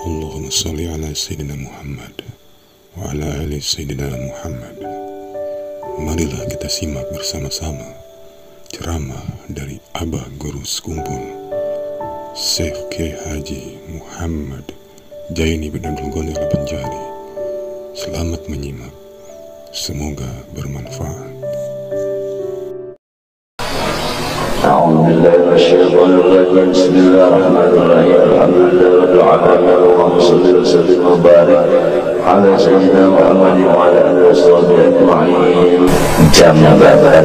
Allahumma salli ala Sayyidina Muhammad wa ala ali Sayyidina Muhammad. Marilah kita simak bersama-sama ceramah dari Abah Guru Sekumpul Syekh Kiai Haji Muhammad Jaini bin Abdul Ghani Al-Banjari. Selamat menyimak, semoga bermanfaat. A'udzubillahi minasyaitonir rajim. Bismillahirrahmanirrahim. Alhamdulillahi rabbil alamin. Allahumma shalli wa sallim wa barik ala sayyidina Muhammad wa ala alihi washabihi ajma'in. Jambatan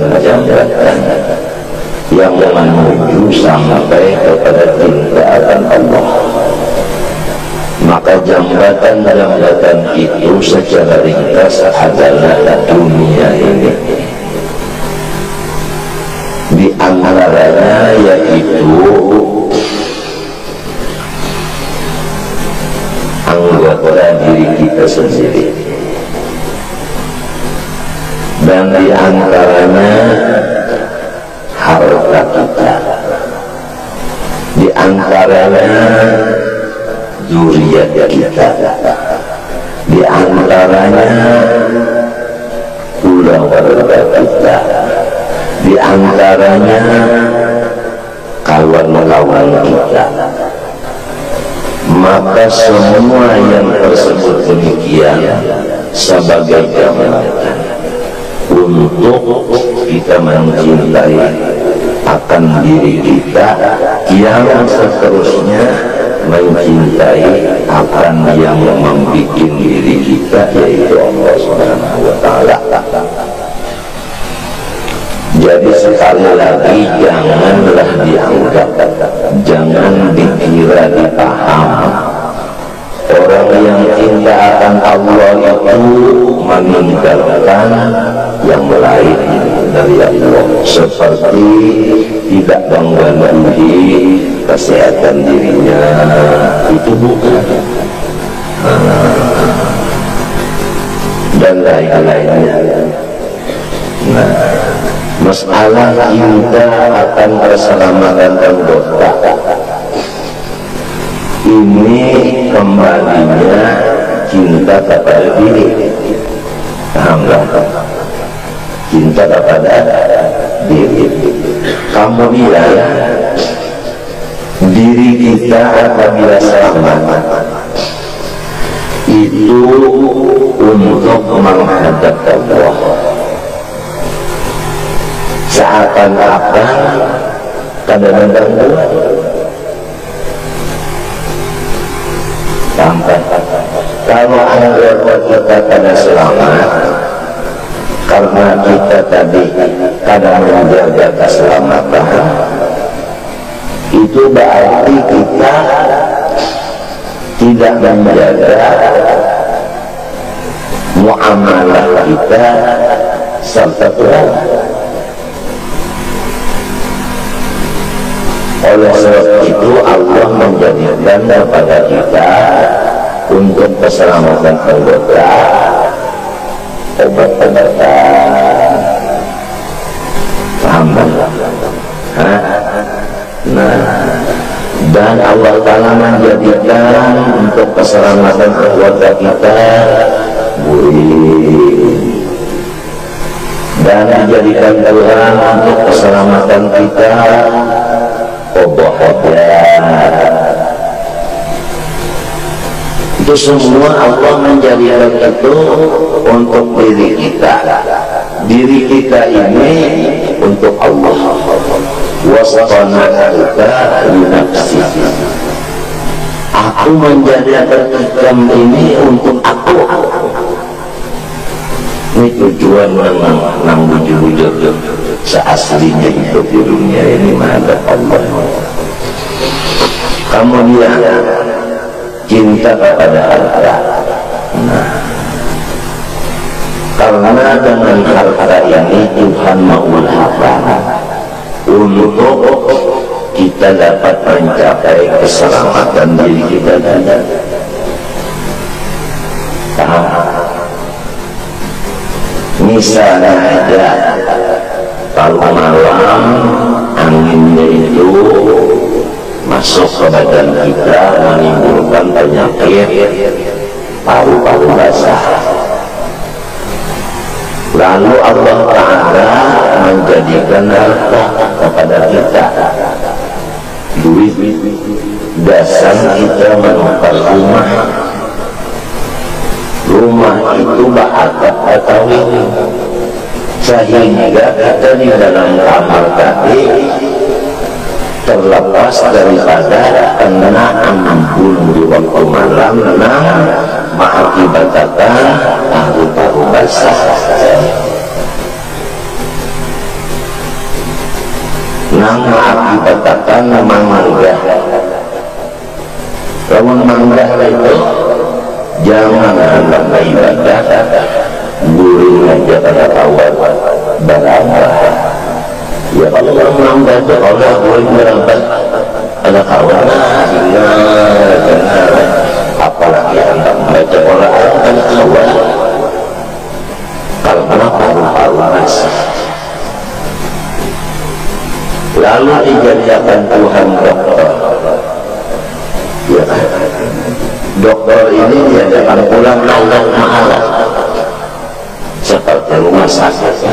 yang menuju sampai kepada cintaan Allah. Maka jambatan itu secara ringkas adalah dunia ini. Di antaranya yaitu anggota diri kita sendiri, dan di antaranya harta kita, di antaranya zuriat kita, di antaranya keluarga kita, di antaranya kawan-kawan kita. Maka semua yang tersebut demikian sebagai jambatan untuk kita mencintai akan diri kita, yang seterusnya mencintai akan yang membuat diri kita, yaitu Allah Subhanahu wa Ta'ala. Jadi sekali lagi, janganlah dianggap, jangan dikira, dipaham orang yang cinta akan Allah itu meninggalkan yang lain dari Allah, seperti tidak mengganggu kesehatan dirinya, itu bukan, dan lain-lainnya. Nah, masalah cinta akan keselamatan anggota ini kembalinya cinta kepada diri. Paham gak? Cinta kepada diri. Kemudian diri kita apabila selamat itu untuk menghadap Allah. Seakan-akan kadang-kadang sampai kalau anggota kita pada selamat, karena kita tadi kadang menjaga keselamatan, itu berarti kita tidak menjaga muamalah kita serta Tuhan. Oleh sebab itu Allah menjadikan kepada kita untuk keselamatan anggota obat-obatan. Paham? Nah, dan Allah Ta'ala menjadikan untuk keselamatan anggota kita buih, dan dijadikan Tuhan untuk keselamatan kita obat-obatan. Itu semua Allah menjadikan itu untuk diri kita. Diri kita ini untuk Allah. Wasqana'uka linafsi. Aku menjadikan kamu ini untuk aku. Ini tujuan nang bujur-bujur seaslinya hidup di dunia ini menghadap Allah. Kemudian cinta kepada harta. Nah, karena dengan harta ini Tuhan mengulahkan untuk kita dapat mencapai keselamatan diri kita. Misalnya aja, kalau malam anginnya itu masuk ke badan kita menimbulkan penyakit paru-paru basah. Lalu Allah Ta'ala menjadikan harta kepada kita, duit, dasar kita menukar rumah itu bahagia atau ini, sehingga kita di dalam kamar tadi terlepas daripada kena embun di waktu malam, mengakibatkan paru-paru basah. Mengakibatkan manggah. Kalau manggah itu jangan hendak ibadah, guring aja pada kawan berambah. Ya kalau orang baca Allah boleh merambat ada kawan, apalagi hendak membaca Quran ada kawan. Kalau paru-paru basah, lalu dijadikan Tuhan dokter. Ya, dokter ini diadakan pulang Allah Ta'ala seperti rumah sakit.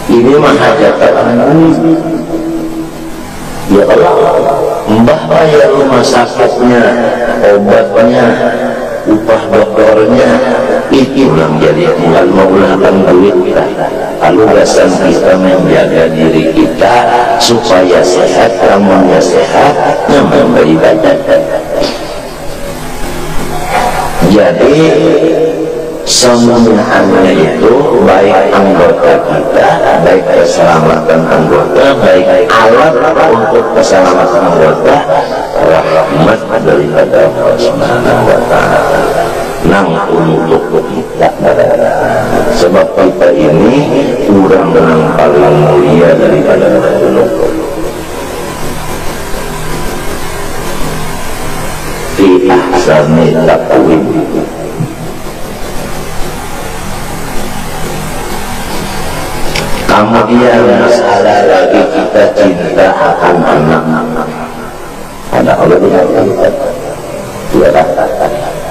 Ini mah hajatan ya Allah, mbah bayar rumah sakitnya, obatnya, upah dokternya, itu yang jadi Tuhan menggunakan duit kita. Lalu dasar kita menjaga diri kita supaya sehat, ramuannya sehat, nyaman beribadah. Jadi semuanya itu baik anggota kita, baik keselamatan anggota, baik alat untuk keselamatan anggota, rahmat daripada Allah Subhanahu wa Ta'ala. Untuk kita, sebab kita ini kurang yang paling mulia daripada Rasulullah. Fi ahsani taqwim. Kemudian masalah lagi kita cinta akan anak. Ada Allah ya,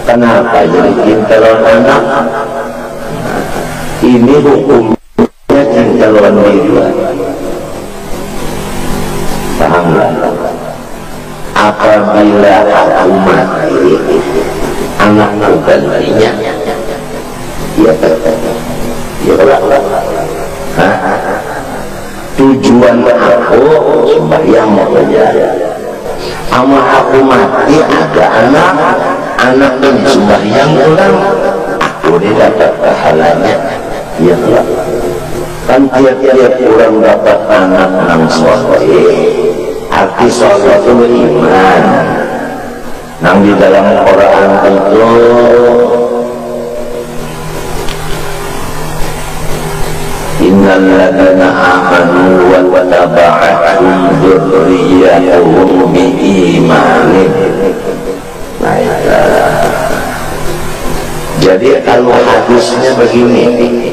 kenapa jadi cinta lawan anak? Ini hukumnya cinta lawan diri. Paham nggak? Apabila aku mati, anakku gantinya, ya tujuan aku sembahyang saja. Ama aku mati ada anak ini sembahyang ulang, aku dapat pahalanya. Ya Allah, kan tiap-tiap orang dapat anak nang soleh. Arti soleh itu beriman. Nang di dalam Quran itu innal ladzina amanu wa taba'athum dzurriyyatuhum biimanin. Jadi kalau hadisnya begini,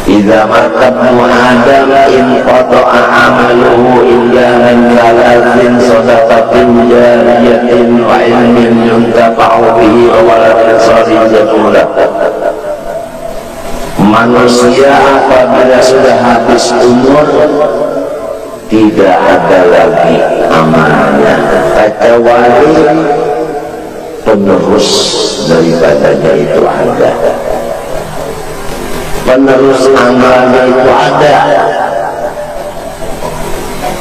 idza martabnu adam in qata'a amaluhu illa min thalathin sadaqatin jariyatin wa ilmin yuntafa'u bihi wa waladin salihin. Manusia apabila sudah habis umur tidak ada lagi amalnya kecuali penerus daripadanya itu ada. Penerus amalnya itu ada,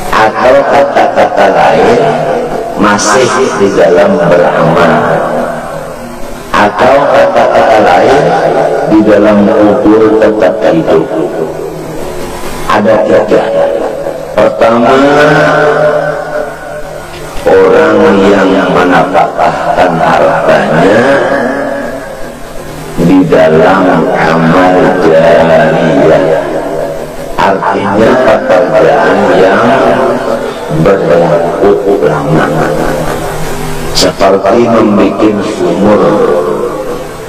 atau kata-kata lain masih di dalam beramal, atau kata-kata lain di dalam kubur tetap hidup. Ada tiga. Pertama, orang yang menafkahkan hartanya di dalam amal jariyah, artinya pekerjaan yang berlaku lama, seperti membuat sumur.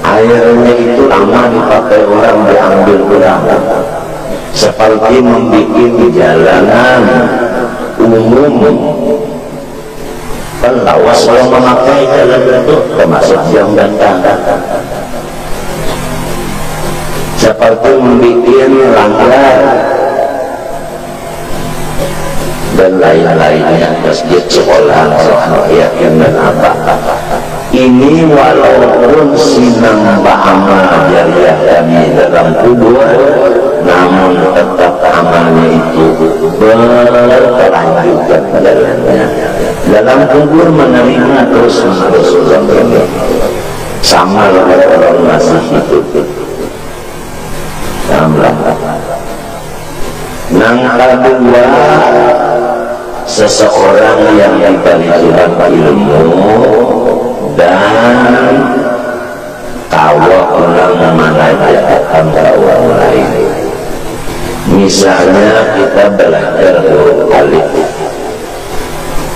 Airnya itu lama dipakai orang, diambil orang. Seperti membuat jalanan, umum penlawas yang memakai dalam bentuk termasuk yang datang seperti membuat langgar dan lain-lainnya, masjid, sekolah, yakin dan apa. Ini walaupun sinang amal jariah kami dalam kubur, namun tetap amalnya itu berkelanjutan jalannya. Dalam kubur menerima terus Rasulullah sama orang masih hidup. Nang kedua, seseorang yang diberi Tuhan ilmu dan tawa ulang mengajarkan orang lain. Misalnya kita belajar huruf alif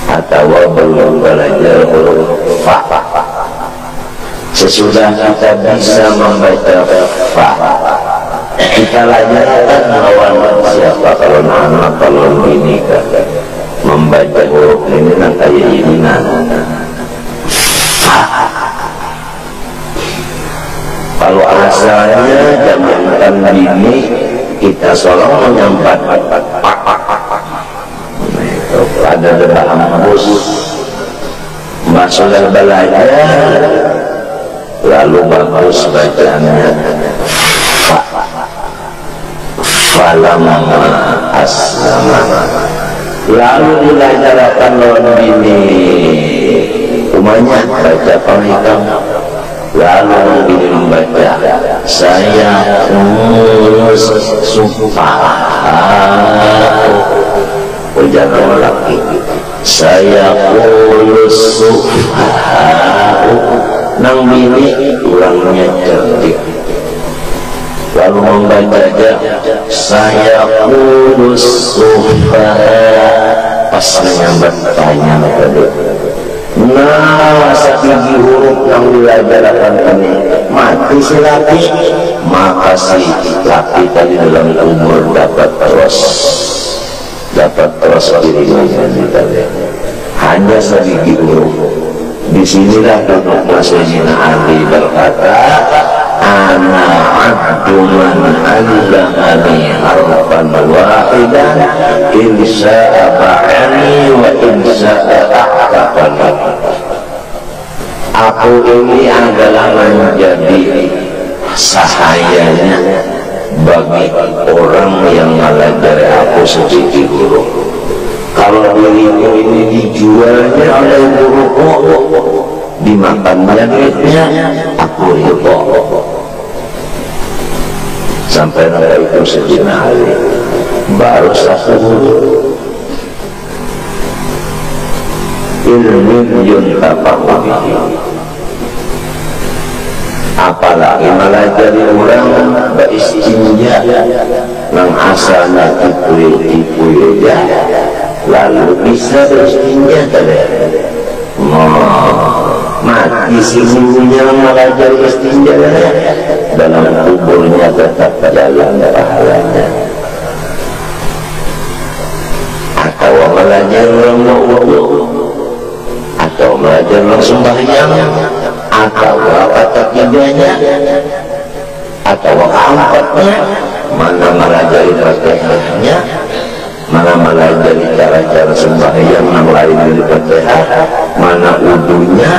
atau belum belajar huruf fa. Sesudah kita bisa membaca fa, kita lanjutkan lawan siapa kalau anak kalau ini kan membaca huruf ini nanti ini kalau asalnya jangankan bini kita solong menyampat ada debat hembus masalah belajar lalu bagus bacanya falamma aslama lalu dilajarkan lawan bini umanya baca penghitam lalu bini membaca saya urus sumpah ujar laki saya urus sumpah nang bini ulangnya cerdik lalu membaca saya urus sumpah pas menyambat tanya tadi. Nah, sakit huruf yang diajarkan ini mati si laki, maka si laki tadi dalam kubur dapat terus dirinya tadi. Hanya sedikit huruf. Disinilah duduk Sayyidina Ali berkata, ana abdu man allamani harfan wahidan insya'a ba'ani wa insya'a ahkafani. Aku ini adalah menjadi sahayanya bagi orang yang mengajari aku sedikit huruf. Kalau diriku ini dijualnya oleh buruku, dimakannya duitnya, aku ridho. Sampai nanti itu Sayyidina Ali baru satu ilmu yuntafa'u bihi. Apalagi melajari orang beristinja nang asalnya tipu ya lalu bisa beristinja tadi mati sesungguhnya melajari istinja dalam kuburnya tetap jalan pahalanya. Atau belajar orang wudu, atau belajar orang sembahyang, atau apa takbirnya, atau keempatnya, mana melajari Fatihahnya, mana melajari cara-cara sembahyang yang lain dari Fatihah, mana wudunya,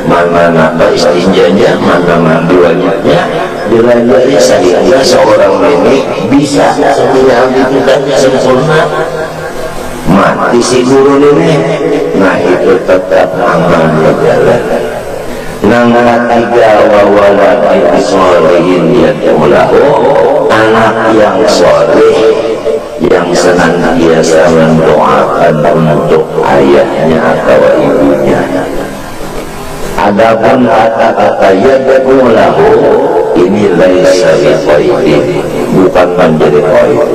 mana istinjanya, mana mandi wajibnya, dilajari sehingga seorang ini bisa semuanya aktivitasnya sempurna. Mati si guru ini, nah itu tetap aman berjalan. Nang ketiga wawaladin sholihin yad'ulahu, anak yang sholih yang senantiasa mendoakan untuk ayahnya atau ibunya. Adapun kata-kata yad'ulahu ini laisa biqaidin, bukan menjadi qaid.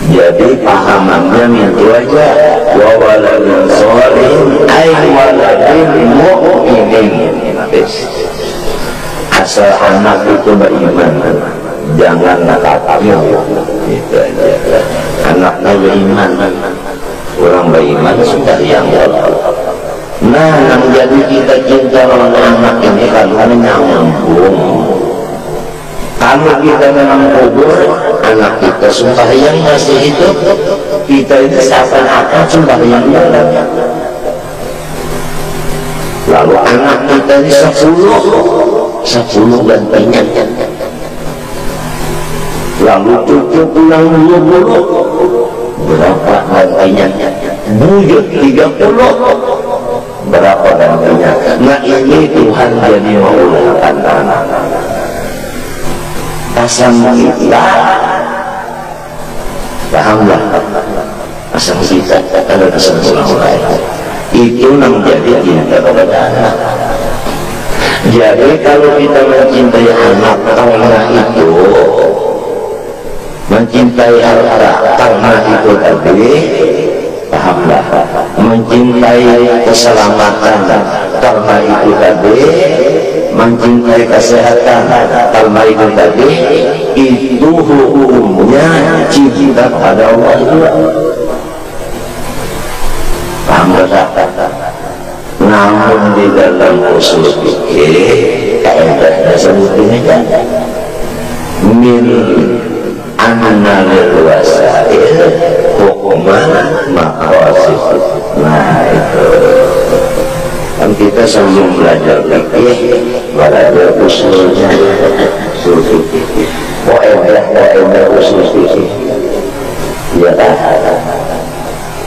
Jadi pahamannya itu aja, wa waladin sholihin ay waladin mu'minin. Asal anak itu beriman, jangan kafir. Itu aja. Anaknya beriman, orang beriman sudah yang nah yang jadi kita cinta oleh anak ini kalau nyambung. Kalau kita memang kubur anak kita sembahyang masih hidup, kita ini seakan-akan sembahyang jalan. Lalu anak kita ini 10 gantinya, lalu cucu pulang 20, berapa gantinya? Buyut 30, berapa gantinya? Nah ini Tuhan jadi mengulangkan anak asam kita, pahamlah asam kita ada kesempurnaan itu yang menjadi cinta kepada anak. Jadi kalau kita mencintai anak karena itu, mencintai harta karena itu tadi, pahamlah, mencintai keselamatan karena itu tadi, mencintai kesehatan karena itu tadi, itu hukumnya cinta pada Allah juga. Paham tak? Namun di dalam usul fikih kaidahnya sebutnya kan min anna lil wasail hukman maqasid. Nah itu kan kita sebelum belajar fikih belajar usulnya, usul fikih. Kaidah usul fikih. Ya kan?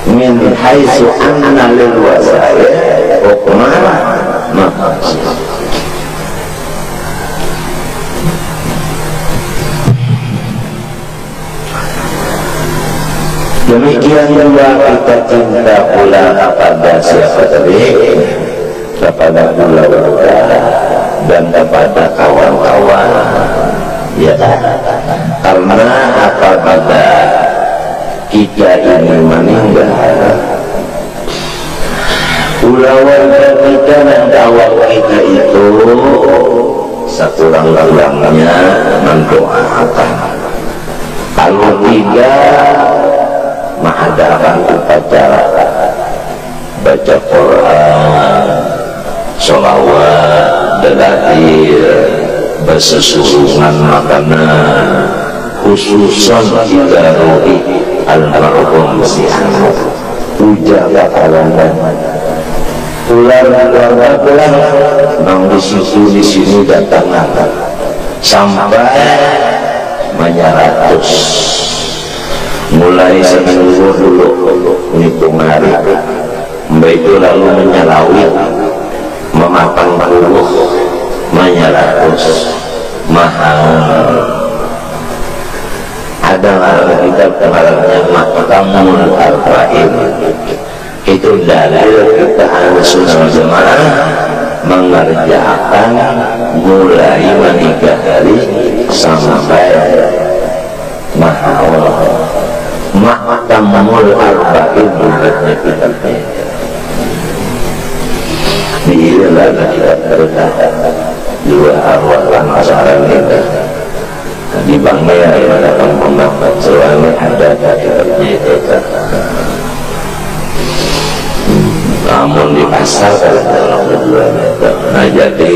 Min haitsu anna lil wasail hukman maqasid. Demikian juga kita cinta pula kepada siapa tadi, kepada keluarga dan kepada kawan-kawan, ya karena apabila kita ini meninggal, keluarga kita dan kawan kita itu sekurang-kurangnya mendoakan. Kalau tidak, mengadakan upacara baca Quran, sholawat, dalail, bersesurungan makanan, khususan kita ruhi almarhum si anak puja bakalan pulang nang disitu di sini datang sampai menyaratus. Mulai seminggu dulu menghitung hari, itu lalu menyalawi, memakan puluh, menyaratus, mahal. Ada kita kemarinnya Maqamul Arba'in. Itu dalil kita Ahlussunnah wal Jamaah mengerjakan mulai menikah hari sampai mahal. Maqamul Arba'in bulatnya kita diilah kita terdapat dua arwah masalah kita di Bangmea ada kampung-kampung selama ada kitabnya itu. Namun di pasar dalam kedua meter. Nah jadi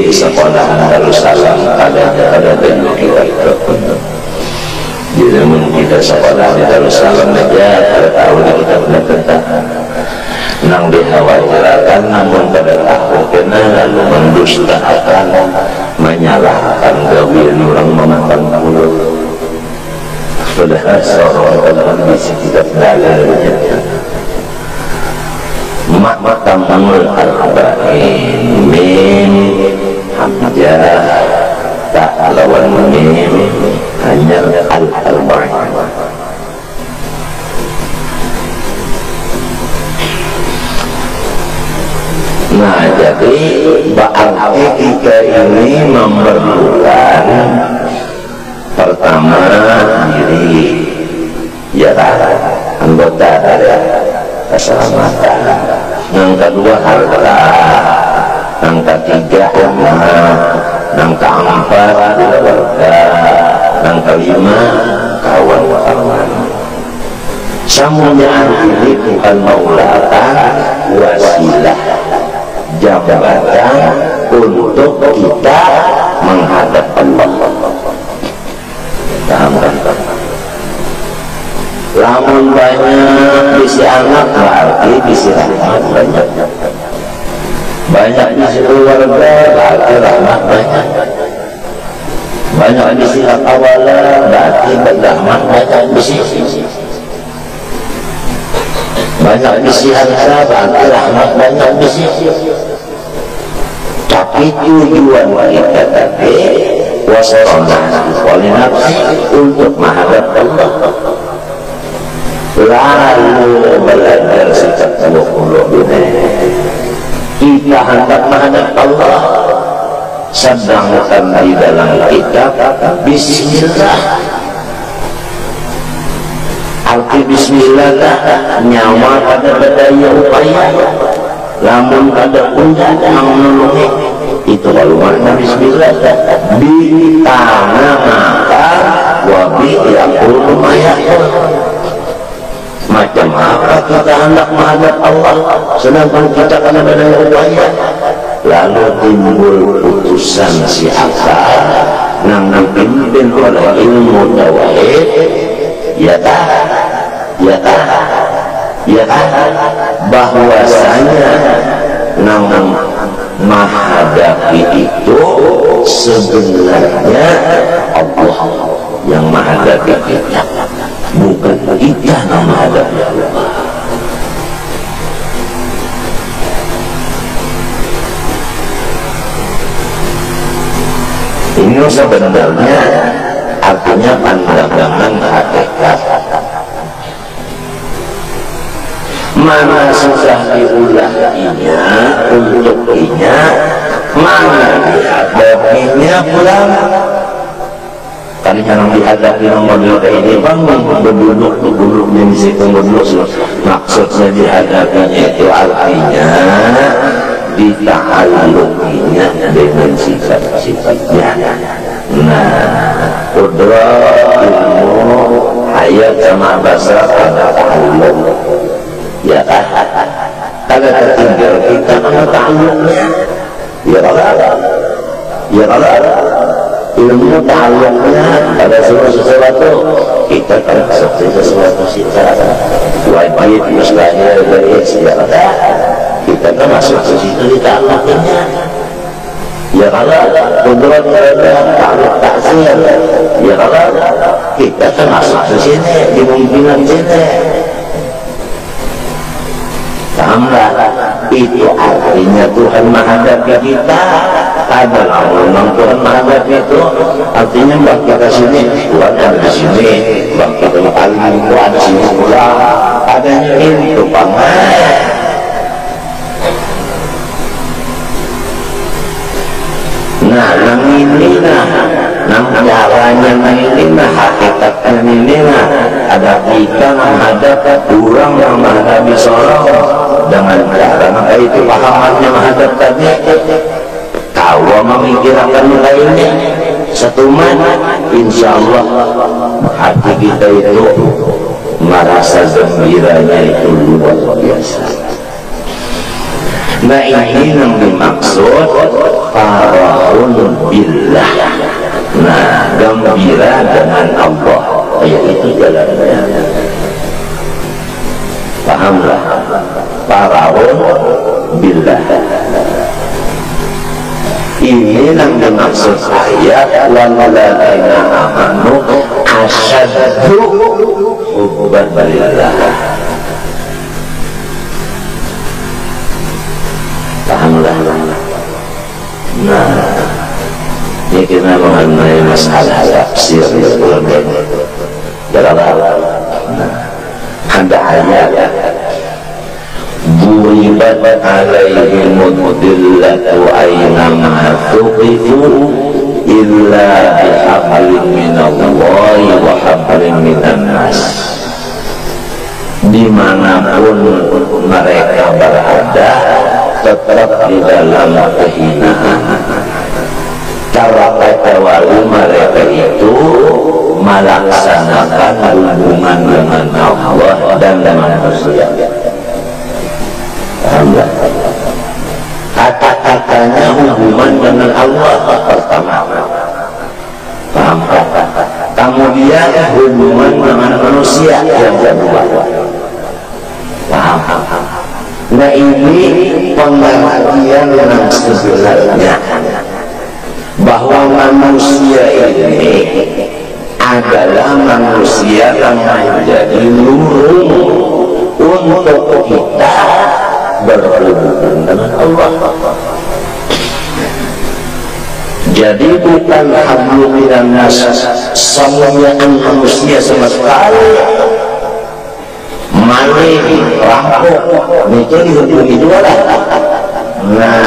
di sekolah Darussalam ada tentu kita itu. Jadi kita sekolah di Darussalam aja pada tahun kita benar tentang nang dikhawatirkan, namun pada tahun kena lalu mendustakan, menyalahkan gawin orang memakan mulut. Sudah seorang kondisi kita dalilnya. Maqamul Arba'in min hamzah tak lawan mim hanya al-arba'in. Nah jadi berarti kita ini memerlukan pertama diri, ya anggota dari keselamatan, yang kedua harta, yang ketiga anak, yang keempat keluarga, yang kelima kawan-kawan. Samunya ini bukan maulatan wasilah jabatan untuk kita menghadap Allah. Lamun banyak bisi anak berarti bisi rahmat banyak. Banyak bisi keluarga berarti rahmat banyak. Banyak bisi akawala berarti rahmat banyak bisi. Banyak bisi harta berarti rahmat banyak bisi. Tapi tujuan kita tadi wasrona wali nafsi untuk menghadap Allah. Lalu belajar sikap qulub ini kita hendak menghadap Allah, sedangkan di dalam kitab bismillah. Arti bismillah nyawa pada bedaya upaya, lamun pada pundak menolongi itu kalau makna bismillah. Bi tanah maka wabi yaqul mayaqul. Macam apa kita hendak menghadap Allah sedangkan kita kena bedaya upaya, lalu timbul putusan si akal yang dipimpin oleh ilmu tauhid. Ya bahwasanya nang menghadapi itu sebenarnya Allah yang menghadapi kita, bukan kita yang menghadapi Allah. Ini sebenarnya artinya pandangan hakikat. Mana susah diulahinya untuknya, mana dihadapinya pulang. Kan yang dihadapi model ini bangun berduduk di situ berduduk. Maksudnya dihadapinya itu artinya dita'alluqinya dengan sifat-sifatnya. Nah, qudrah ilmu hayat sama basar pada ta'alluq. Ya kan? Kalau tertinggal kita mana ta'alluqnya? Ya kalau ilmu ta'alluqnya pada sesuatu kita termasuk sesuatu secara wajib mustahil dari istiadat, kita termasuk sesuatu di ta'alluqnya. Ya kalau kudrat ta'alluq ta'zir, ya kalau kita termasuk sini dimungkinkan sini. Pahamlah, itu artinya Tuhan menghadapi kita. Adalah memang Tuhan menghadapi itu artinya bak kita sini, Tuhan ada di sini, bak kita alim, Tuhan di sini pula. Adanya itu paman. Nah, nang ini nang caranya ini hakikatnya ini ada kita menghadap orang yang menghadapi sorong dengan cara maka itu pahamannya menghadap tadi. Kalau memikirkan lainnya satu mana, insya Allah hati kita itu merasa gembiranya itu luar biasa. Nah ini yang dimaksud farahun billah. Nah gembira dengan Allah, yaitu jalannya. Pahamlah, farahun billah. Ini yang dimaksud ayat walladzina amanu asyaddu hubban lillah. Pahamlah. Nah, ini kita mengenai masalah tafsir dalam ada ayat buribat alaihimud dillatu aynama tuqifu illa bihablin minallahi wa hablin minan nas. Dimanapun mereka berada tetap di dalam kehinaan, Para wali mereka itu melaksanakan hubungan dengan Allah dan manusia. Kata-katanya hubungan dengan Allah pertama, paham? Kemudian hubungan dengan manusia yang kedua, paham? Nah, ini pengertian yang sebenarnya bahwa manusia ini adalah manusia yang menjadi lurung untuk kita berhubungan dengan Allah. Jadi bukan hablum minan nas, semuanya manusia sama sekali maling, rampok, itu dihubungi juga lah. Nah,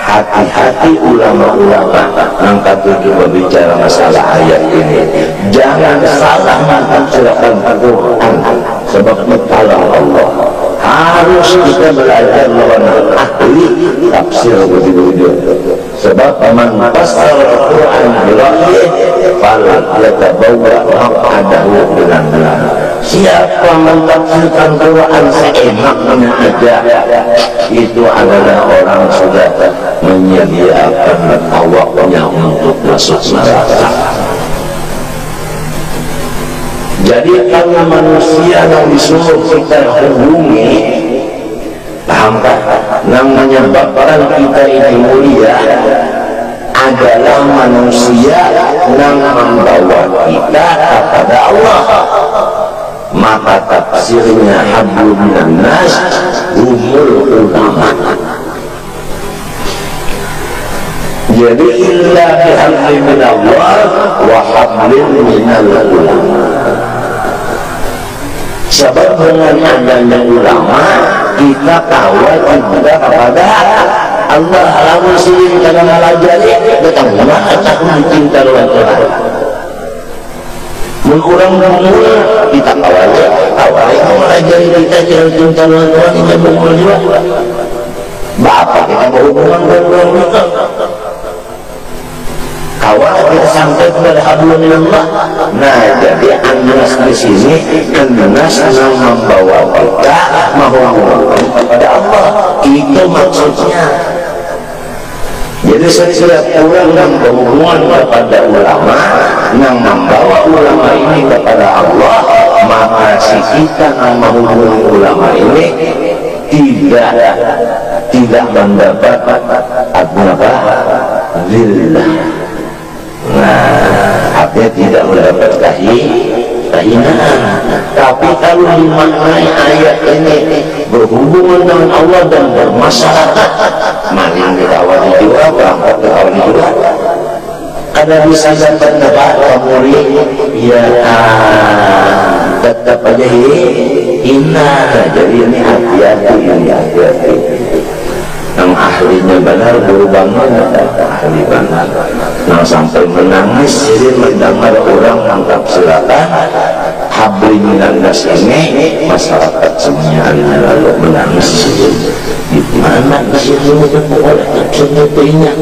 hati-hati ulama-ulama angkat itu berbicara masalah ayat ini. Jangan salah mentafsirkan Al-Quran, sebab kalau Allah harus kita belajar lawan ahli tafsir begitu. Sebab man fassara Al-Quran bira'yi fal yatabawwa maq'adahu minan nar. Siapa mentafsirkan Quran seenaknya aja, itu adalah orang sudah menyediakan awaknya untuk masuk neraka. Jadi kalau manusia yang disuruh kita hubungi, paham tak? Namanya bakaran kita ini mulia adalah manusia yang membawa kita kepada Allah. Maka tafsirnya hablum minan nas humul ulama. Jadi illa bihablin minallah wa hablin minal ulama. Sebab dengan adanya ulama kita kawal juga kepada Allah. Lalu sini kadang ngalajari datang mana tak mencinta luar Tuhan. Mengurang bumul kita kawal yang ngalajari kita jangan cinta luar Tuhan ini bumul juga. Bapak kita berhubungan dengan kita. Kawal kita sampai kepada hablum minallah. Nah, jadi anas di sini anas yang membawa kita menghubungkan kepada Allah. Itu maksudnya. Jadi setiap orang yang berhubungan kepada ulama, yang membawa ulama ini kepada Allah, maka si kita yang menghubungi ulama ini tidak mendapat apa? Lillah. Nah, artinya tidak mendapat kehinaan. Tapi kalau dimaknai ayat ini berhubungan dengan Allah dan bermasyarakat, maling ditawari juga, berangkat ditawari juga. Ada bisa dapat dapat murid, ya tetap aja hina. Jadi ini hati-hati, ini hati-hati. Yang ahlinya benar, guru banget, ahli banget. Nah, sampai menangis jadi mendengar orang mentafsirkan hablum minan nas ini, masyarakat semuanya lalu menangis. Di mana sih itu oleh tafsirnya?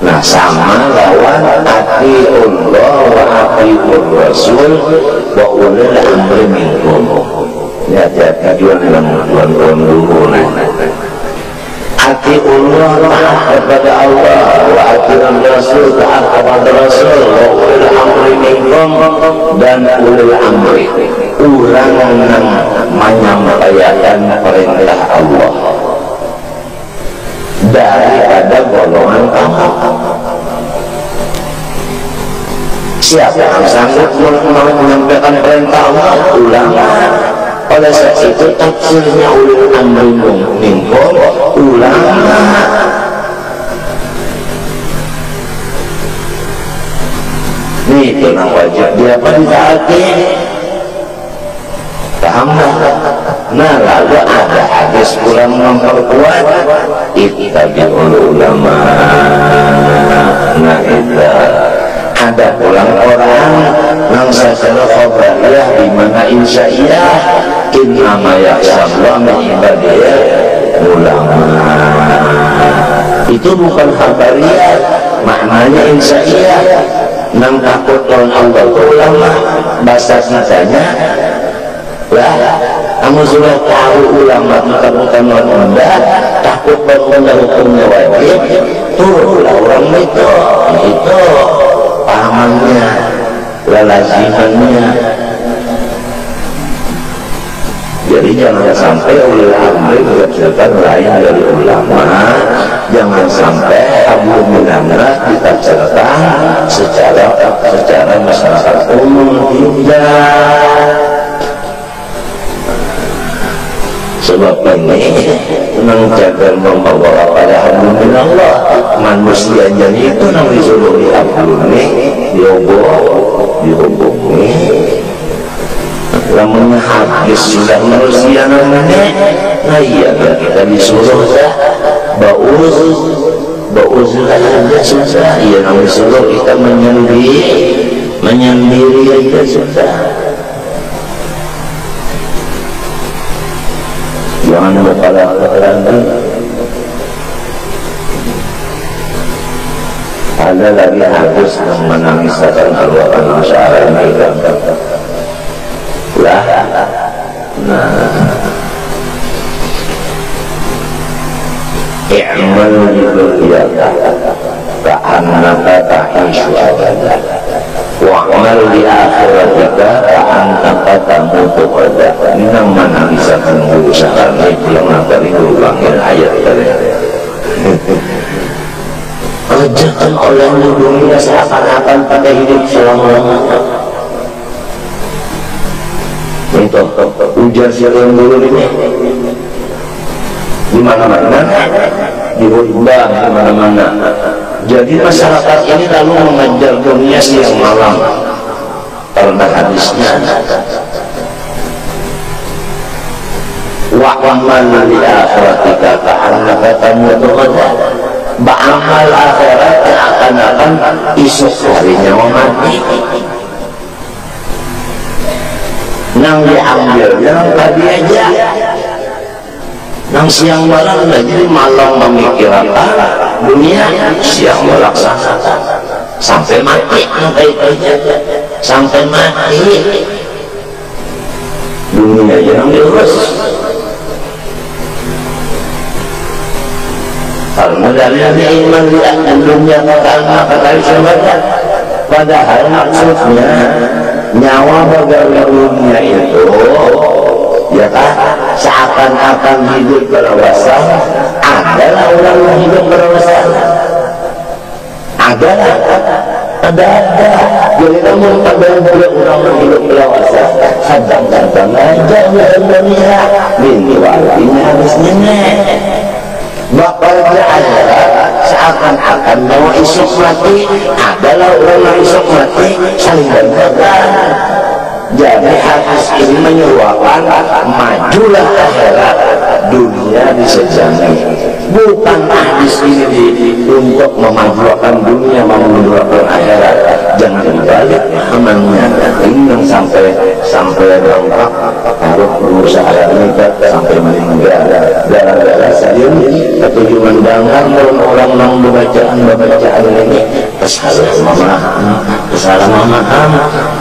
Nah, sama lawan atiullah wa atiur rasul wa ulil amri minkum. Ya, hati-hati juga dalam tuan-tuan dulu. Atiullah taat kepada Allah, wa atiur rasul taat kepada rasul, wa ulil amri minkum, dan ulil amri orang yang menyampaikan perintah Allah daripada golongan kamu. Siapa yang sanggup menyampaikan perintah Allah? Ulama. Oleh sebab itu tafsirnya ulil amri minkum, ulama. Ini itu yang wajib dia ditaati. Paham tak? Nah lalu ada hadis pulang memperkuat ittabi'ul ulama. Nah itu ada pulang orang yang secara khabariyah di mana insya'iyah innama yakhshallah min ibadiyah ulama. Itu bukan khabariyah, maknanya insya'iyah. Nang takut lawan Allah itu ulama. Bahasa katanya lah, kamu sudah tahu ulama bukan unda, takut unda hukumnya wajib, turunlah orang itu pahamannya, lalazimannya. Jadi jangan sampai ulama menafsirkan lain dari ulama, jangan sampai hablum minallah ditafsirkan secara masyarakat umum, tidak. Sebab ini menjaga membawa pada hablum minallah, manusianya itu yang disuruh dihablumi, dihubungi. Namanya habis sudah manusia namanya, nah iya kita disuruh bauz aja susah, iya namanya disuruh kita menyendiri aja susah. Jangan berkala-kala. Ada lagi hadis yang menangiskan keluaran masyarakat ini. Lah, i'mal lidunyaka ka'annaka ta'ishu abada wa'amal li akhiratika ka'annaka tamutu qada. Ini yang menangiskan usaha itu yang akan diulangin ayat tadi. Kerjakan oleh dunia seakan-akan pada hidup selama-lamanya. Itu ujar siaran dulu ini di mana-mana, di khutbah di mana-mana. Jadi masyarakat ini lalu mengejar dunia siang malam karena hadisnya wa amal li akhiratika ka'annaka tamutu ghadan. Ba'amal akhirat akan esok harinya mati. Nang diambilnya nang tadi aja, nang siang malam jadi malam memikirkan dunia, siang melaksanakan sampai mati, sampai mati dunia yang diurus. Karena dari iman dan dunia karena kata sahabat, padahal maksudnya nyawa bagaimana dunia itu ya kan seakan-akan hidup berwawasan. Adalah orang yang hidup berwawasan, ada. Jadi namun pada orang yang hidup berwawasan kadang-kadang aja dunia ini artinya habis nenek bakalnya ada seakan-akan bahwa esok mati adalah orang yang esok mati saling berpegang. Jadi hadis ini menyuarakan majulah akhirat, dunia disejangi. Bukan hadis ini untuk memajukan dunia, memunculkan akhirat. Jangan dibalik amannya. Ini yang sampai lengkap harus berusaha nikah sampai meninggal. Gara-gara saya ketujuh mendengar orang yang bacaan ini kesalahan memaham.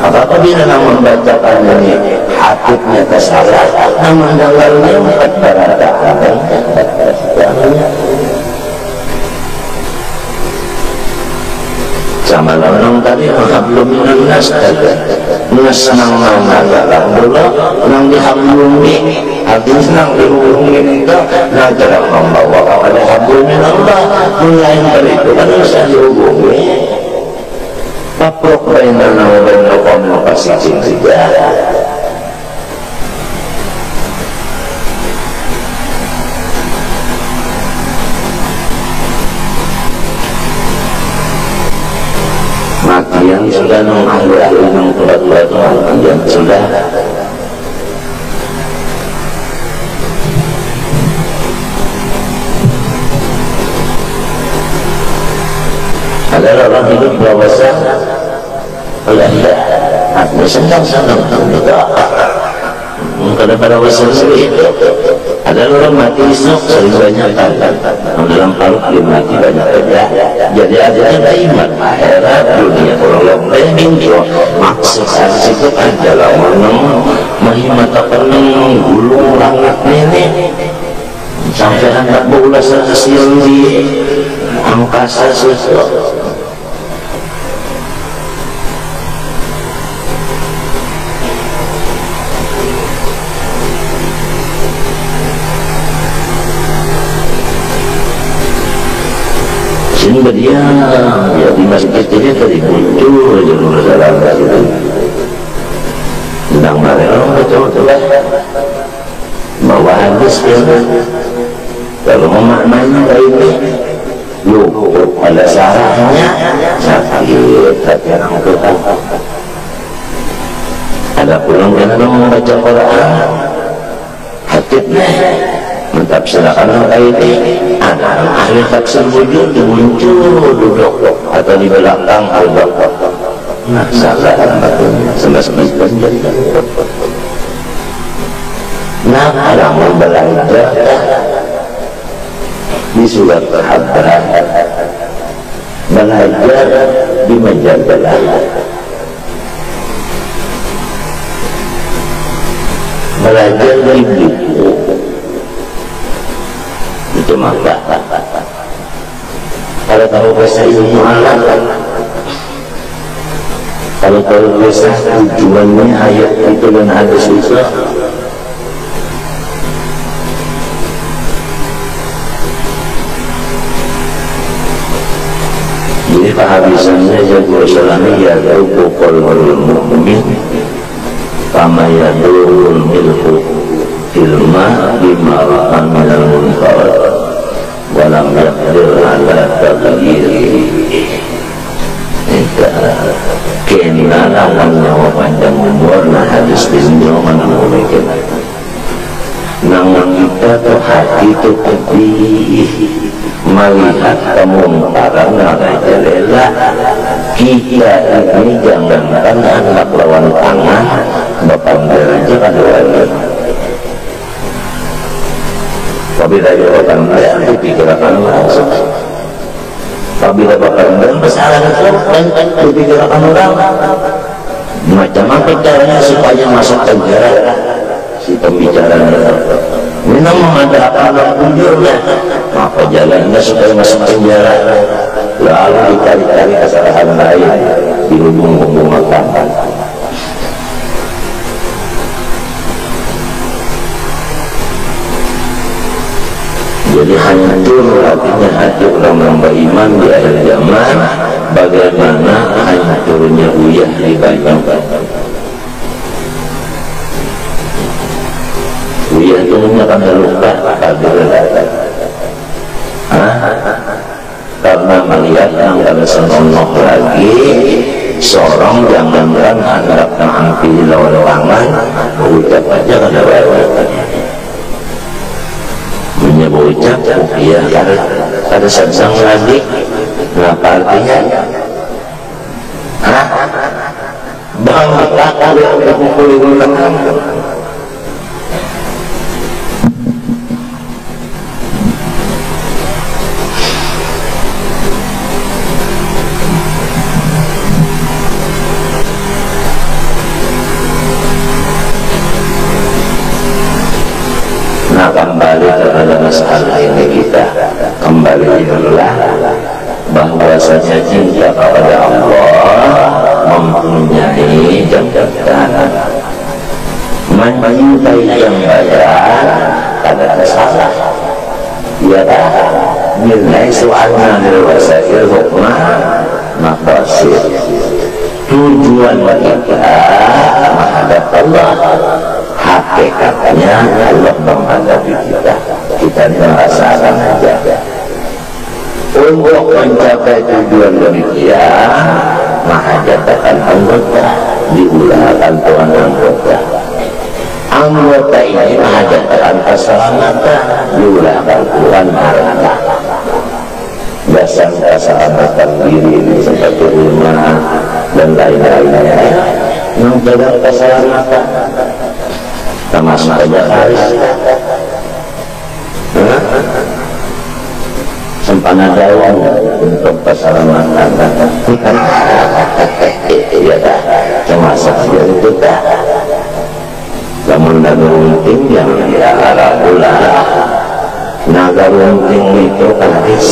Apa bila yang membacakan ini hatinya kesalahan, yang mendengarnya empat berataan. Sama orang tadi hablum minan nas senang mana dalam dulu nang dihablumi artinya senang dihubungi itu nah cara membawa kepada hablum minallah mulai dari itu kan bisa dihubungi paprok bainana wa bainal komunikasi juga. Yang sudah ahli-ahli yang berat-berat yang sudah senang-senang karena pada wasan itu ada orang mati isuk sering banyak kali dalam paruh dia mati banyak kerja jadi adanya daiman akhirat dunia kalau lebih maksud itu adalah menghimata peneng gulung langit ini sampai anak bola sesiul di angkasa sesuatu sini berdiam ya di masjid ini tadi muncul aja masalah itu tentang bareng betul-betul bawa hadis ya kalau memaknainya kayak ini yuk ada sarahnya sakit hati orang tua ada pulang kan membaca Quran hatinya mantap silakan kayak ini ada ahli taksir wujud muncul duduk atau di belakang al-baqarah nah salah sama-sama nah orang belajar di surat Al-Habran belajar di majalah belajar dari buku itu maka kalau tahu bahasa ilmu alam kalau tahu bahasa tujuannya ayat itu dan hadis itu jadi kehabisannya jadi Rasulullah ya tahu qalbul mu'min kama yadurul milhu ilma bimarahan minal munkar walam yaqdir ala taghyiri kena lawan nyawa panjang umur nah hadis beliau menamungkan namun kita tuh hati itu pedih melihat kemungkaran rajalela kita ini jangankan anak lawan tangan bapak beraja kan wali apabila orang lain dipikirkan langsung apabila bapak besar dan dipikirkan orang macam apa caranya supaya masuk penjara si pembicaranya memang mengadakan bujurnya apa jalannya supaya masuk penjara lalu dicari-cari kesalahan lain dihubung-hubung makan jadi hancur artinya hati orang-orang beriman di akhir zaman bagaimana hancurnya uyah di banyak uyah itu menyatakan luka karena melihat yang ada senonoh lagi seorang jangankan hendak mengambil lawan tangan ucap aja kada lewat menyebut ucap ya ada sansang lagi apa artinya bang takut yang memukul tangan kembali kepada masalah ini kita kembali inilah bahwasanya cinta kepada Allah mempunyai jabatan mencintai yang baik ada salah ya nilai soalnya wasail hukmah maqasid tujuan kita menghadap Allah hakikatnya Allah menghadapi kita merasakan aja untuk mencapai tujuan demikian menghadapkan anggota diulahkan Tuhan anggota ini menghadapkan keselamatan diulahkan Tuhan marah dasar keselamatan diri seperti rumah dan lain-lainnya menjaga keselamatan termasuk aja karis sempana daun untuk keselamatan iya tak termasuk dia itu tak namun naga runting yang diarah pula naga runting itu hadis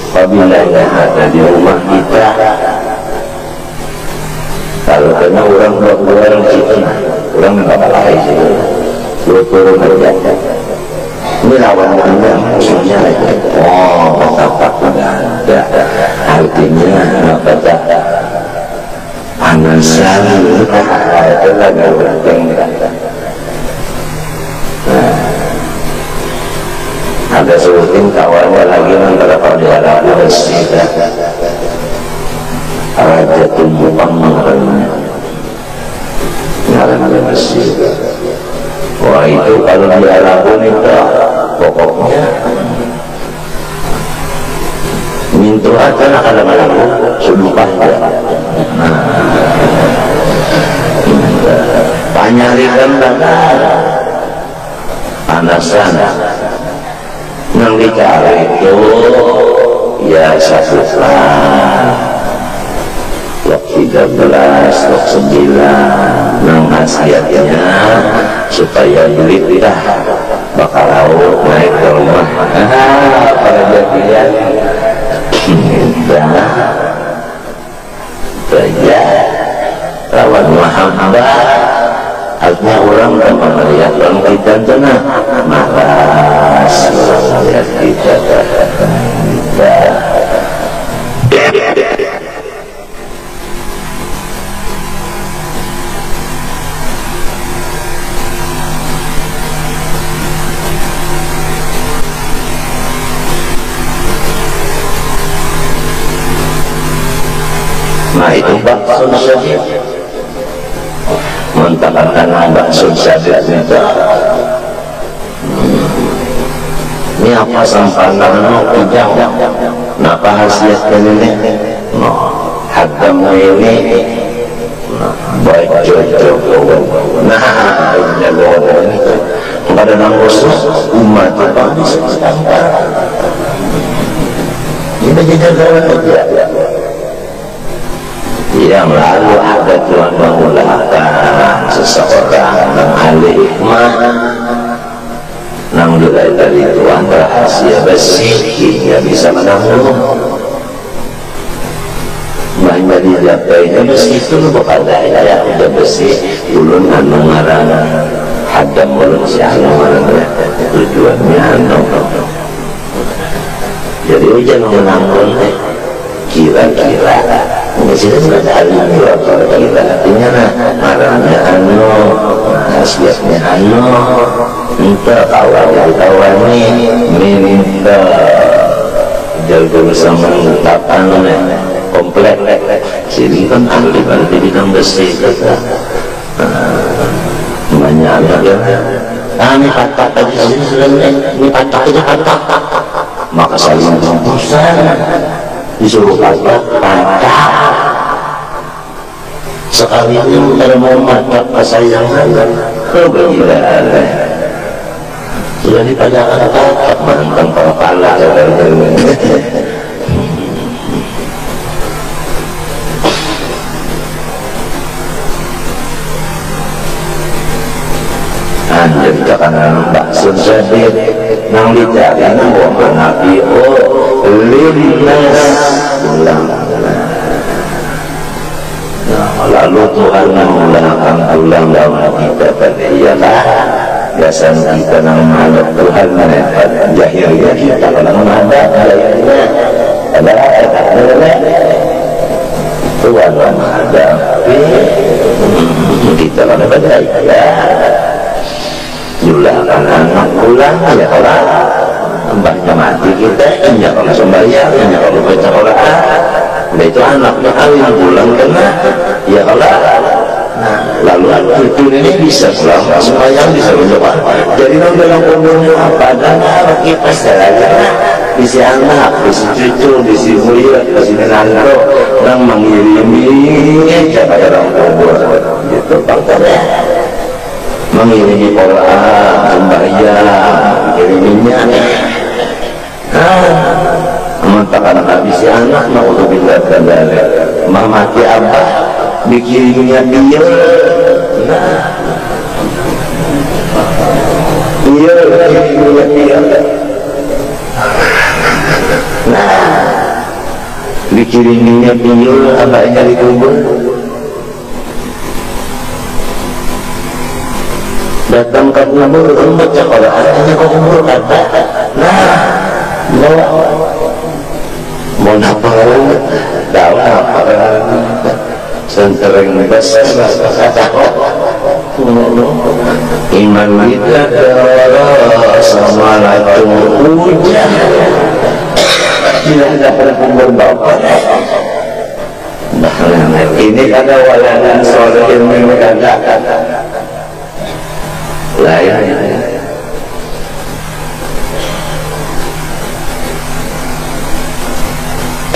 apabila ada di rumah kita kalau kena orang orang situ orang bakal lari situ turun aja ini lawan anda musuhnya lagi tapak ada artinya apa tak panasan itu lagi orang ada sebutin kawannya lagi antara perdana bersih Raja Tumpang mengarangnya ngarangan bersih. Wah itu kalau dia lakukan itu pokoknya minta aja nak kadang-kadang sumpah ya. Panyarikan benar panasan yang dicari itu ya satu lok 13, lok 9 nang khasiatnya supaya lidah bakal lauk naik ke rumah pada jadian saja lawan Muhammad artinya orang tanpa melihat orang kita tenang malas melihat kita nah itu baksun syadid mentakakan baksun syadid itu ini apa sampanan ujang kenapa khasiatnya ini hadam ini baik cocok nah ini pada nama khusus umat ini jadi kawan aja yang lalu ada Tuhan mengulangkan seseorang yang ahli hikmah yang mulai dari Tuhan rahasia besi hingga bisa menanggung banyak dijapainya besi itu bukan daya udah besi ulun anu ngarang hadam ulun si anu tujuannya anu jadi hujan menanggung kira-kira Mesir sudah ada kira artinya marahnya anu khasiatnya anu minta kawan minta jago bersama ungkapan komplek sini kan ahli berarti bidang besi kata banyak ini patah tadi ini patah aja patah maka saling bosan disuruh patah sekali ini ada mau mantap kesayangan kebegiran sudah dipajakan patah mantan kepala jadi karena baksun syadid nang dicari nang Nabi linnas ulang lalu Tuhan menggunakan ulang dalam kita pada ialah biasa kita nang menghadap Tuhan menepat jahilnya kita kalau menghadap jahilnya adalah Tuhan menghadapi kita pada jahilnya julakan anak pulang ya kalau mbaknya mati kita ya kalau sembahyang ya kalau baca Quran itu anaknya yang pulang kena ya kalau nah lalu itu ini bisa pulang sembahyang bisa mencoba jadi dalam umurnya apa dan kita saja isi anak, isi cucu, isi buyut, isi menantu, orang mengirimi kepada orang kubur, gitu faktornya. Mengirimi Quran, sembahyang, kiriminya. Mengatakan habis si anak mau bilang kendali, mamati abah dikiriminya dia. Iya, dikiriminya dia. Dikiriminya dia, abahnya dikubur. Datang ke kubur, baca Quran, ke kubur kata, mau apa? Tahu apa? Sentering besar kata iman kita darah sama lacung hujan. Tidak ada kubur bapak. Ini ada waladan soleh yang kagak. Lah ya.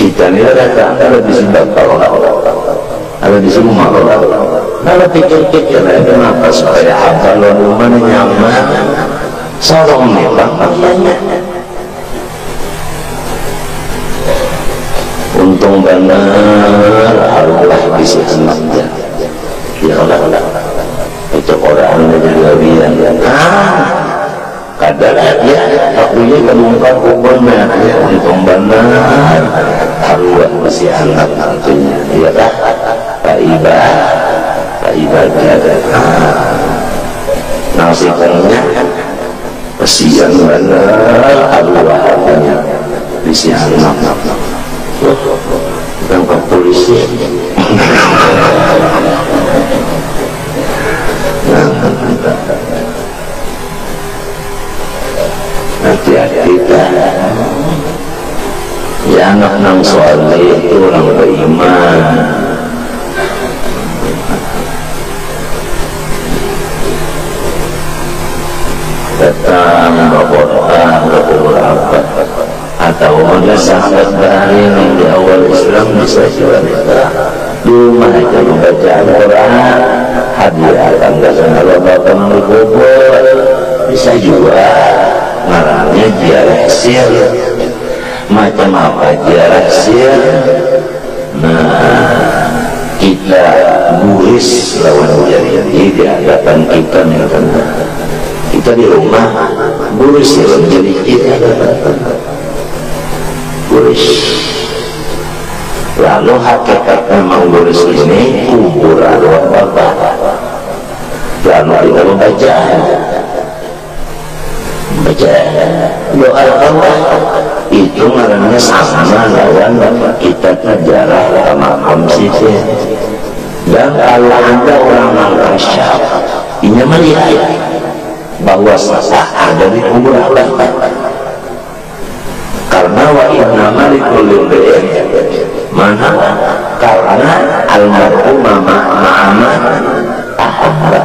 Kita ini datang kalau di sini kalau di sini malu kalau pikir-pikir kenapa supaya kalau rumah nyaman sorong nih bang untung benar Allah bisa senangnya ya Allah itu orang juga biar kadar ya akunya kemungkar kumpulnya untung benar Allah masih anak nantinya ya tak Pak Iba ada nasibnya kesian benar Allah punya masih anak bukan Pak polisi hati-hati ya anak nang soleh itu orang beriman datang berkorban beberapa atau ada sahabat berakhir di awal Islam bisa juga di rumah aja membaca Al-Quran hadiahkan dasar bapak kubur bisa juga ngarannya ziarah sir macam apa ziarah sir. Nah kita buris lawan jadi di hadapan kita kita di rumah buris lawan jadi kita buris lalu hakikat memang buris ini kuburan bapak lalu kita membaca doa Allah itu ngarannya sama lawan kita sejarah ke makam situ dan kalau ada orang mengkasyaf ini melihat bahwa ada di kubur Allah karena wa inna malikul mana karena almarhum ma'amah ahabba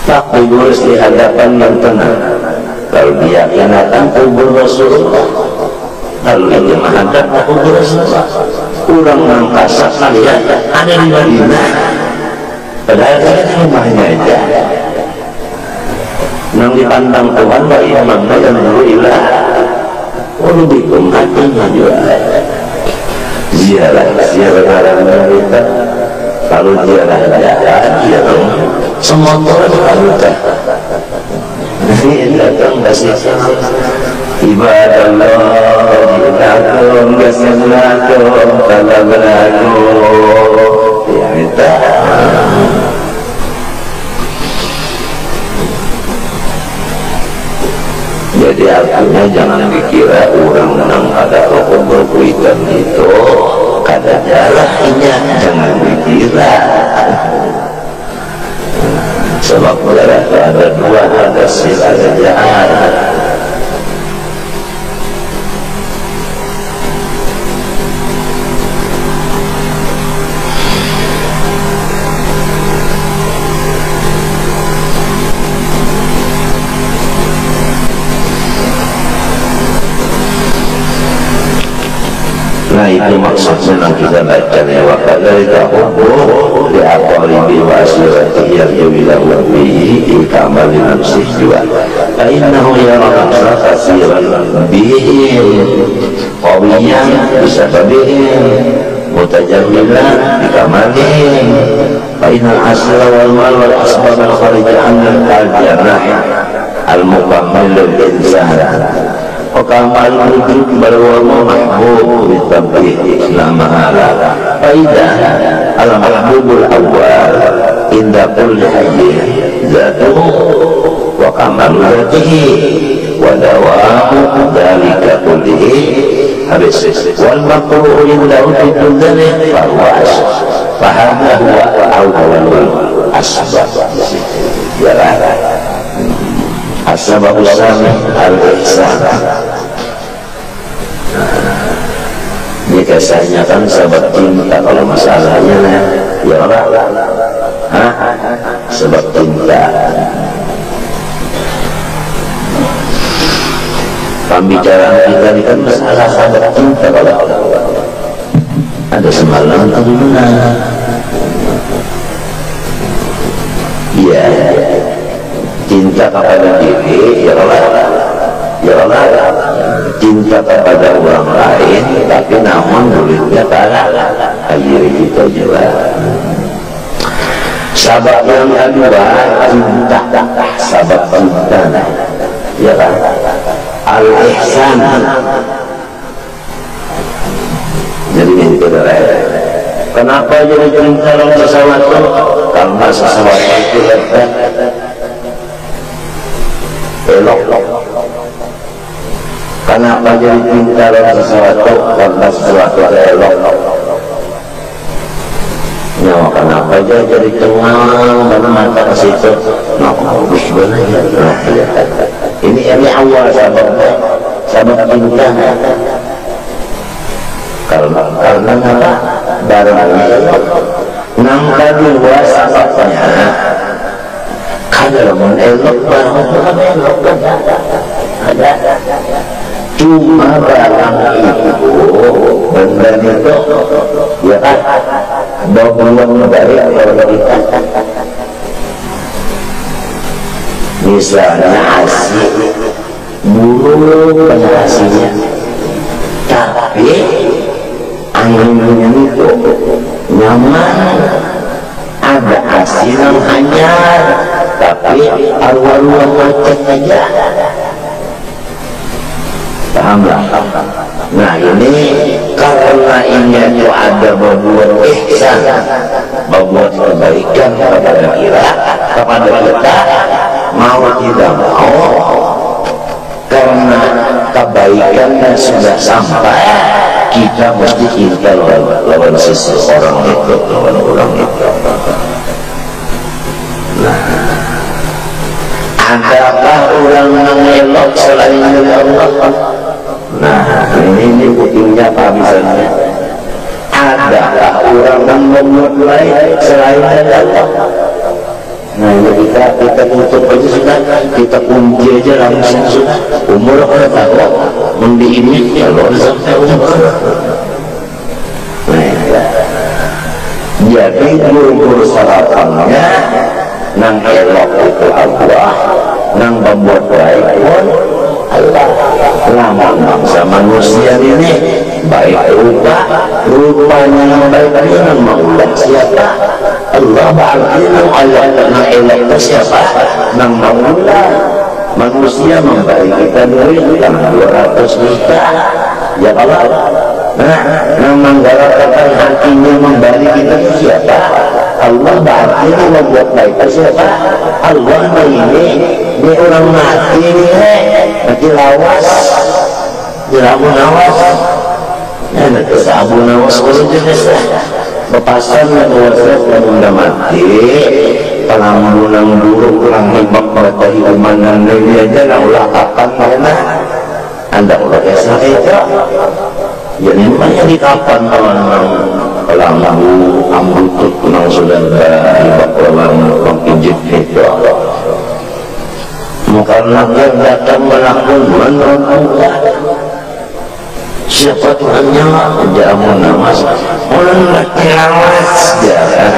tak kubur di hadapan yang tenang kalau dia akan kubur Rasulullah lalu dia menghadap kubur Rasulullah kurang mengkasak lihat ada di Madinah padahal saya di rumahnya aja nang dipandang Tuhan wa imamnya dan dulu ilah ulubikum hatinya juga ziarah alamnya kita kalau ziarah ya dong semua orang kita ini datang kasih ibadah Allah ilakum kasnakum talablakum ya kita jadi artinya jangan dikira orang menang ada rokok berkuitan itu kada jaraknya jangan dikira sebab ada dua ada sil ada jahat Nah itu maksudnya yang kita baca ya, wa kadzalika hubbu li aqaribi wa asirati yarjuila bihi ikamal nafsi juga. Fa innahu yara nafsa kasiran bihim qawiyan bisababihim mutajammilan bikamalihim. Fa innal asla wal mal wal asbab al kharijah an al-jarah al-mukammil lil insan. وكمال الوجود بل هو محبوب بالتبديل لا محالة. فإذا المحبوب الأول عند كل حي ذاته وكمال ذاته ودوام ذلك كله habis. والمكروه عنده في كل ذلك فهو أشد. فهذا هو أول الأسباب. Asbab usami al-ihsan. Ini kisahnya kan sahabat cinta. Kalau masalahnya ya orang, sebab cinta. Pembicaraan kita ini kan masalah sahabat cinta. Kalau ada semalam atau benar, ya cinta kepada diri, ya Allah, cinta kepada orang lain, tapi namun duitnya kalah diri kita juga. Sabab yang kedua cinta, sabab cinta, ya kan? Al-ihsan. Jadi ini saudara, kenapa jadi cinta dalam sesuatu? Karena sesuatu itu hebat, elok. Kenapa jadi cinta dalam sesuatu? Karena sesuatu elok. Nyawa kenapa aja jadi cengang karena mata ke situ. Nah, bagus banget ya. Ini awal sabab cinta. Karena apa? Barangnya elok. Nangka dua sababnya. Kalau elok barang elok ada. Cuma barang itu benda itu ya kan doang dari kalau kita misalnya asli buruk banyak hasilnya, tapi anginnya itu nyaman, ada hasil yang hanyar, tapi arwah-arwah macet aja. Pahamlah? Nah ini karena ini itu ada membuat ihsan, membuat kebaikan kepada kita, mau tidak mau, karena kebaikannya sudah sampai, kita mesti cinta lawan seseorang itu, lawan orang itu. Nah, adakah orang yang elok selain dari Allah? Nah, ini pentingnya kehabisannya. Adakah orang yang membuat baik selain dari Allah? Nah, ini kita tutup aja sudah, kita kunci aja langsung sudah. Umur kita tahu, mendi ini kalau sampai umur. Nah, jadi guru-guru sarapannya nang elok itu Allah, nang membuat baik pun Allah. Lama bangsa manusia ini baik rupanya yang baik ini nang maulah siapa? Allah. Berarti nang Allah, nang elok itu siapa? Nang maulah. Manusia memberi kita duit yang 200 juta, ya Allah. Nah, nang menggalakan hatinya memberi kita siapa? Allah. Berarti membuat baik siapa? Allah. Ini orang mati mati lawas, Abu Nawas, nanti Abu Nawas kalau jenis bepasan berwasiat bunda mati, pelambunang dulu kurang hebat pada imanan ini aja nak ulah kapan mana? Anda ulah kisah itu, jadi banyak di kapan pelambu ambutut nang saudara hebat pelambu pengijit itu. Karena dia datang melakukan menurut Allah siapa Tuhannya? Jamu namas orang kelas jangan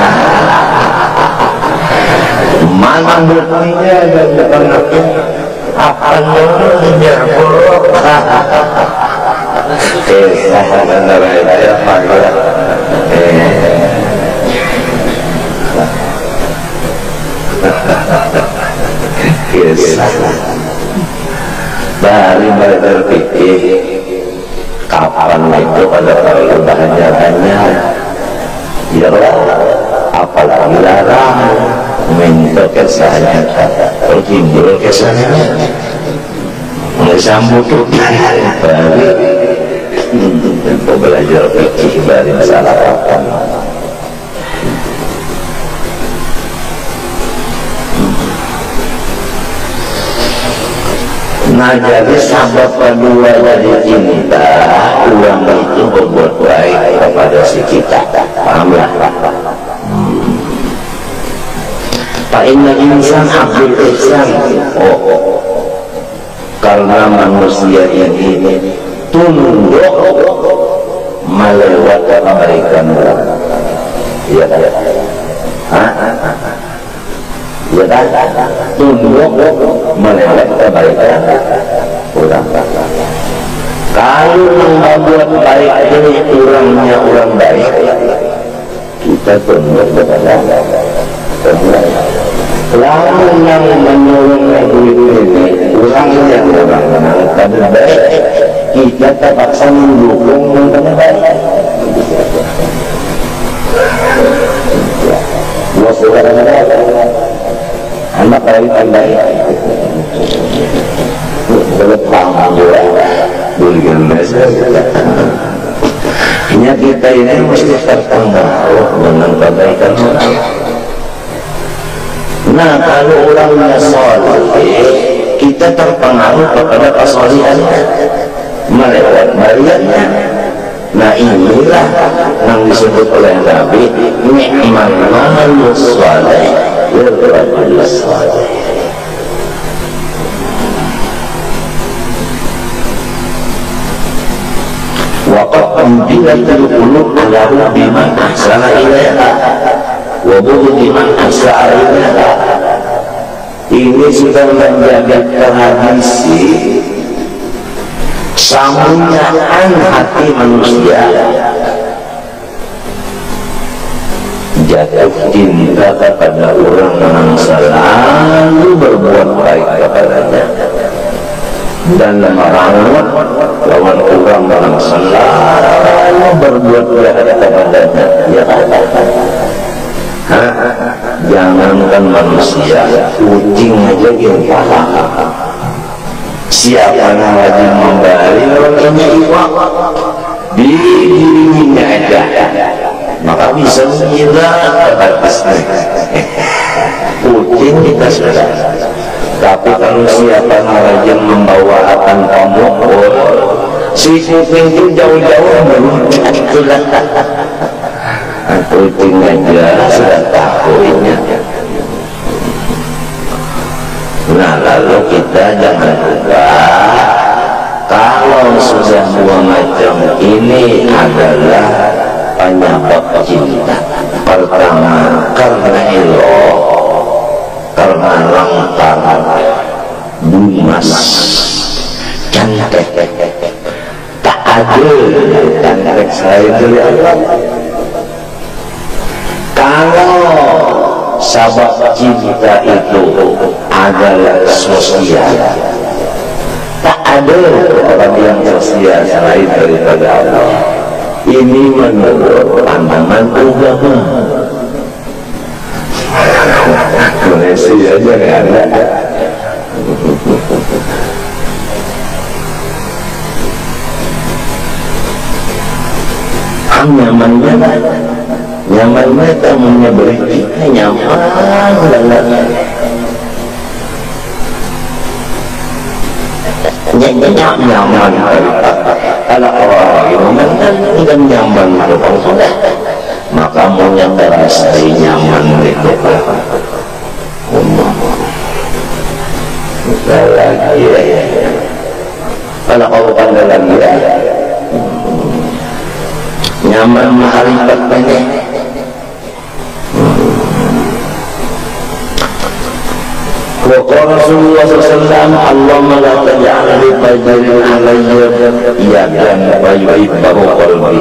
mana buktinya dan anaknya apa namanya bolok kisah antara itu paglah kisah dari berpikir kapan itu pada kalau banyak ya apalagi larang minta kesahnya tertimbul kesahnya sambut balik untuk belajar fikih dari masalah kapan nah jadi sabab kedua dari cinta uang itu berbuat baik kepada si kita pahamlah Pak Inna insan abdul ihsan karena manusia ini tunduk melewat kebaikan ya tunduk melewat kebaikan orang kalau membuat baik ini orangnya orang baik kita tunduk kepada lalu yang menolong duit ini orangnya yang orang baik kita terpaksa mendukung yang baik anak baik berlepang juga bulikan hanya kita ini mesti terpengaruh dengan kebaikan orang. Nah kalau orangnya soleh kita terpengaruh kepada kesolihannya melewat bariannya. Nah inilah yang disebut oleh Nabi ni'mal malu soleh wirrajul soleh. Waqad unjilatul qulub ala hubbi man ahsana ilaiha wa bughdi man asya'a ilaiha. Ini sudah menjadi tradisi sambungan hati manusia jatuh cinta kepada orang yang selalu berbuat baik kepadanya dan merawat lawan orang yang selalu berbuat jahat kepadanya. Ya jangankan manusia, kucing aja yang paham. Siapa yang wajib memberi orangnya iwak di dirinya aja, maka bisa mengira batasnya. Kucing kita sudah. Tapi kalau siapa yang membawa akan pemukul, si kucing itu jauh-jauh meluncur. Kucing aja sudah tahunya. Nah lalu kita jangan lupa kalau sudah dua macam ini adalah penyebab cinta. Pertama karena ilo, karena langkah dumas cantik tak adil cantik saya dari Allah. Kalau sabab cinta itu adalah sosial, tak ada orang yang sosial selain daripada Allah. Ini menurut pandangan agama. Malaysia aja nggak ada. Nyamannya tamunya beri kita nyaman banget. Nyaman kalau orang kan nyaman kalau sudah maka mau yang terasa nyaman itu lagi kalau kau pandang lagi nyaman maharifat meneh. Wa Rasulullah SAW, Allahumma la taj'al li fajrin alayya yadan wa yuhibbahu qalbi.